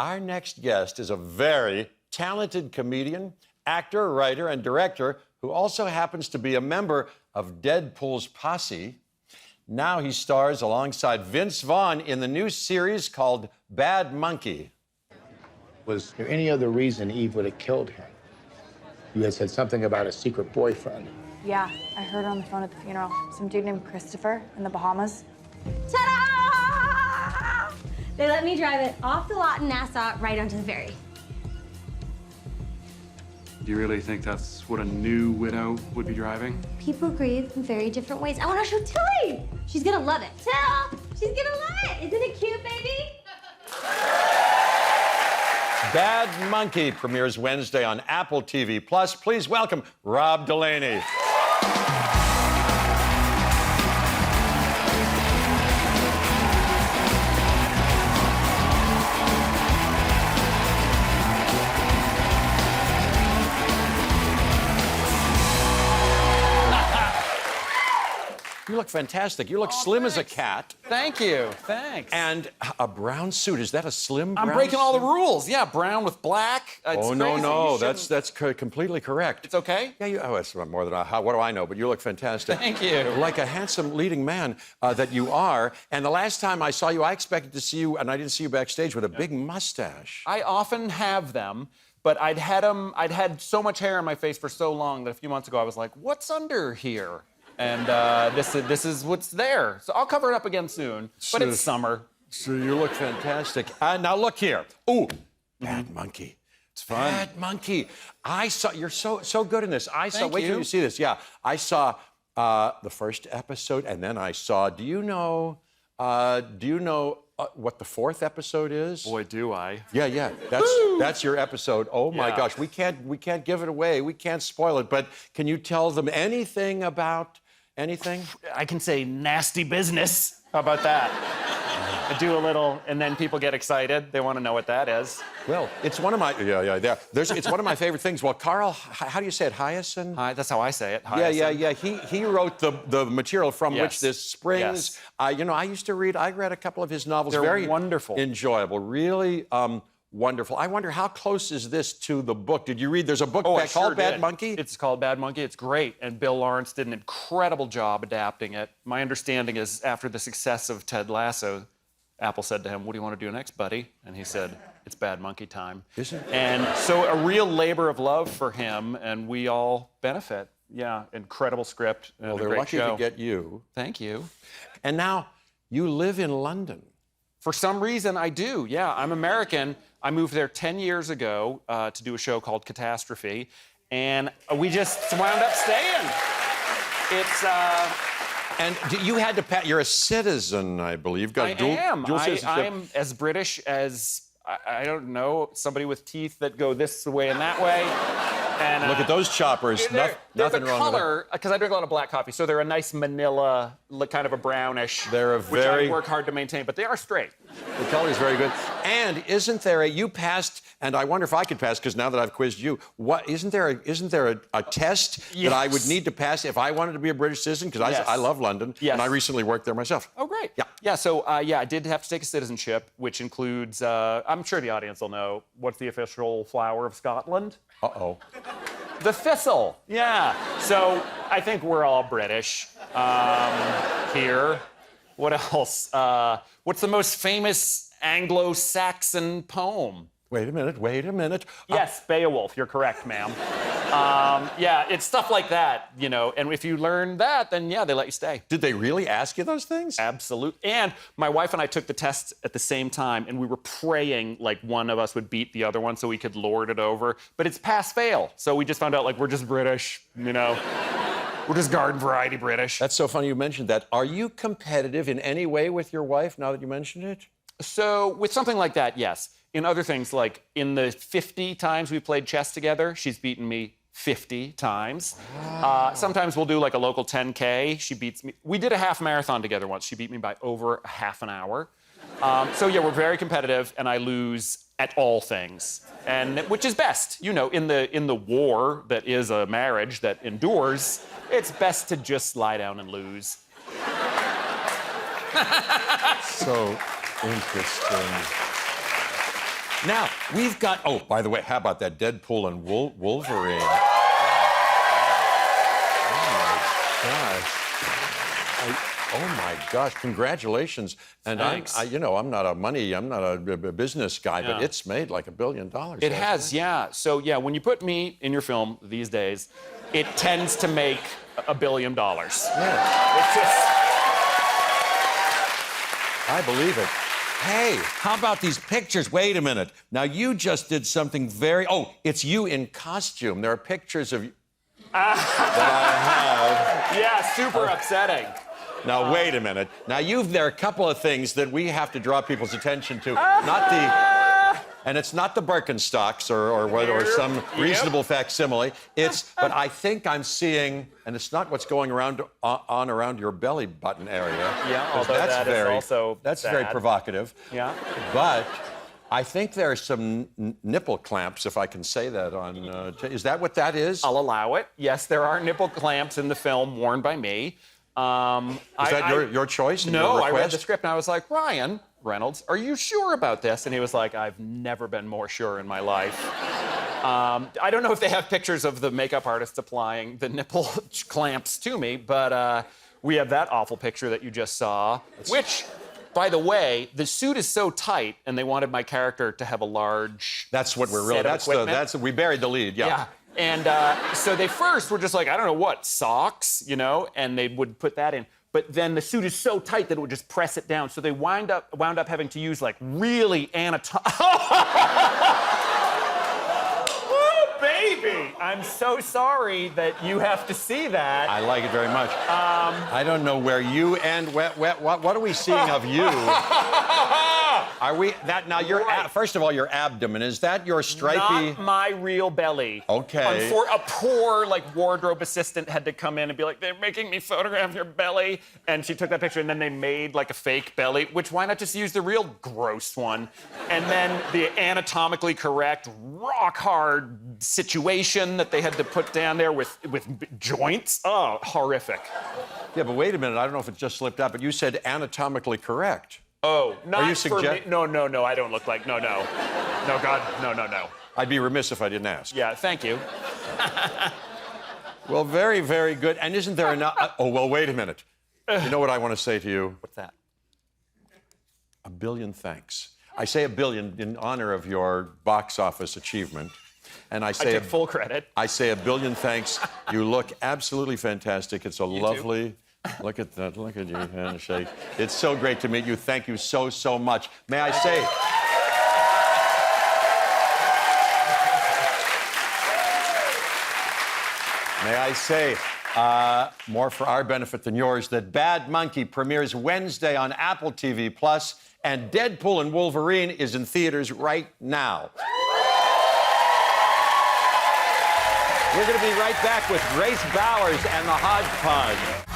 Our next guest is a very talented comedian, actor, writer, and director who also happens to be a member of Deadpool's posse. Now he stars alongside Vince Vaughn in the new series called Bad Monkey. Was there any other reason Eve would have killed him? You had said something about a secret boyfriend. Yeah, I heard her on the phone at the funeral. Some dude named Christopher in the Bahamas. Ta-da! They let me drive it off the lot in Nassau right onto the ferry. Do you really think that's what a new widow would be driving? People grieve in very different ways. I want to show Tilly. She's gonna love it. Till, she's gonna love it. Isn't it cute, baby? Bad Monkey premieres Wednesday on Apple TV+. Please welcome Rob Delaney. You look fantastic. You look slim as a cat. Thank you. Thanks. And a brown suit. Is that a slim brown I'm breaking all the suit? rules. Yeah, brown with black. It's Oh, no, crazy. no. You That's completely correct. It's okay? Yeah, it's more than what do I know? But you look fantastic. Thank you. Like a handsome leading man that you are. And the last time I saw you, I expected to see you, and I didn't see you backstage with a big mustache. I often have them, but I'd had so much hair on my face for so long that a few months ago I was like, what's under here? And this is what's there. So I'll cover it up again soon, but it's summer. So you look fantastic. Now look here. Ooh, Bad Monkey. It's fun. Bad Monkey. I saw, you're so good in this. I saw, Thank wait till you. you see this. Yeah, I saw the first episode, and then I saw, do you know what the fourth episode is? Boy, do I. Yeah, that's your episode. Oh my Yeah. gosh, we can't give it away. We can't spoil it. But can you tell them anything about anything? I can say nasty business. How about that? I do a little, and then people get excited. They want to know what that is. Well, it's one of my it's one of my favorite things. Well, Carl, how do you say it? Hyacin? Hi, that's how I say it. Yeah. He wrote the material from which Yes. this springs. Yes. I read a couple of his novels. They're very wonderful. Enjoyable. Really wonderful. I wonder how close is this to the book? Did you read? There's a book I called sure Bad did. Monkey. It's called Bad Monkey. It's great, and Bill Lawrence did an incredible job adapting it. My understanding is after the success of Ted Lasso, Apple said to him, "What do you want to do next, buddy?" And he said, "It's Bad Monkey time." Is it? And so a real labor of love for him, and we all benefit. Yeah, incredible script and Well, a they're great lucky show. to get you. Thank you. And now you live in London. For some reason, I do. Yeah, I'm American. I moved there 10 years ago to do a show called Catastrophe, and we just wound up staying. It's, And you had to pass. You're a citizen, I believe. Got I dual am. citizenship. I'm as British as, I don't know, somebody with teeth that go this way and that way. And, Look at those choppers. They're Nothing the wrong with color, because I drink a lot of black coffee, so they're a nice manila, kind of a brownish, They're a which very- I work hard to maintain, but they are straight. The color is very good. And isn't there you passed, and I wonder if I could pass, because now that I've quizzed you, isn't there a test that I would Yes. need to pass if I wanted to be a British citizen? Because Yes. I love London, Yes. and I recently worked there myself. Oh, great. Yeah. Yeah, so, I did have to take a citizenship, which includes, I'm sure the audience will know, what's the official flower of Scotland? Uh-oh. The thistle. Yeah. So I think we're all British here. What else? What's the most famous Anglo-Saxon poem? Wait a minute. Yes, Beowulf. You're correct, ma'am. Yeah, it's stuff like that, you know. And if you learn that, then yeah, they let you stay. Did they really ask you those things? Absolutely. And my wife and I took the test at the same time, and we were praying like one of us would beat the other one so we could lord it over. But it's pass-fail. So we just found out like we're just British, you know. We're just garden variety British. That's so funny you mentioned that. Are you competitive in any way with your wife now that you mentioned it? So with something like that, yes. In other things, like in the 50 times we played chess together, she's beaten me 50 times. Sometimes we'll do like a local 10K. She beats me. We did a half marathon together once. She beat me by over a half an hour. So yeah, we're very competitive, and I lose at all things, and which is best. You know, in the war that is a marriage that endures, it's best to just lie down and lose. So interesting. Now, we've got, oh, by the way, how about that Deadpool and Wolverine? Oh my gosh, congratulations. And Thanks. I'm not a business guy, but Yeah. it's made like $1 billion. It has, yeah. So, yeah, when you put me in your film these days, it tends to make $1 billion. Yeah. It's just... I believe it. Hey, how about these pictures? Wait a minute. Now, you just did something very... Oh, it's you in costume. There are pictures of you that I have. Yeah, super upsetting. Now, wait a minute. Now, there are a couple of things that we have to draw people's attention to. And it's not the Birkenstocks or some reasonable facsimile. But I think I'm seeing, and it's not what's going around your belly button area. Yeah, 'cause although that is also that's very sad. provocative. Yeah. But I think there are some nipple clamps, if I can say that on. Is that what that is? I'll allow it. Yes, there are nipple clamps in the film worn by me. Is that your choice? And No, your I read request? the script and I was like, Ryan Reynolds, are you sure about this? And he was like, I've never been more sure in my life. I don't know if they have pictures of the makeup artist applying the nipple clamps to me, but we have that awful picture that you just saw, which, by the way, the suit is so tight, and they wanted my character to have a large. That's what we're really. set of equipment. We buried the lead. Yeah. Yeah. And so they first were just like, I don't know what, socks, and they would put that in. But then the suit is so tight that it would just press it down. So they wound up having to use like really Oh, baby! I'm so sorry that you have to see that. I like it very much. I don't know where you and what are we seeing of you? Are we that now? First of all, your abdomen, is that your stripy? Not my real belly. Okay. A poor wardrobe assistant had to come in and be like, they're making me photograph your belly, and she took that picture, and then they made like a fake belly. Which why not just use the real gross one? And then the anatomically correct, rock hard situation that they had to put down there with joints. Oh, horrific. Yeah, but wait a minute. I don't know if it just slipped out, but you said anatomically correct. Oh, not you for me. No, I don't look like, no. No, God, no. I'd be remiss if I didn't ask. Yeah, thank you. Well, very, very good. And isn't there enough? Oh, well, wait a minute. You know what I want to say to you? What's that? $1 billion thanks. I say $1 billion in honor of your box office achievement. And I say take full credit. I say $1 billion thanks. You look absolutely fantastic. It's a lovely... Look at that. Look at your handshake. It's so great to meet you. Thank you so, so much. May I say... May I say, more for our benefit than yours, that Bad Monkey premieres Wednesday on Apple TV+, and Deadpool and Wolverine is in theaters right now. We're going to be right back with Grace Bowers and the Hodgepodge.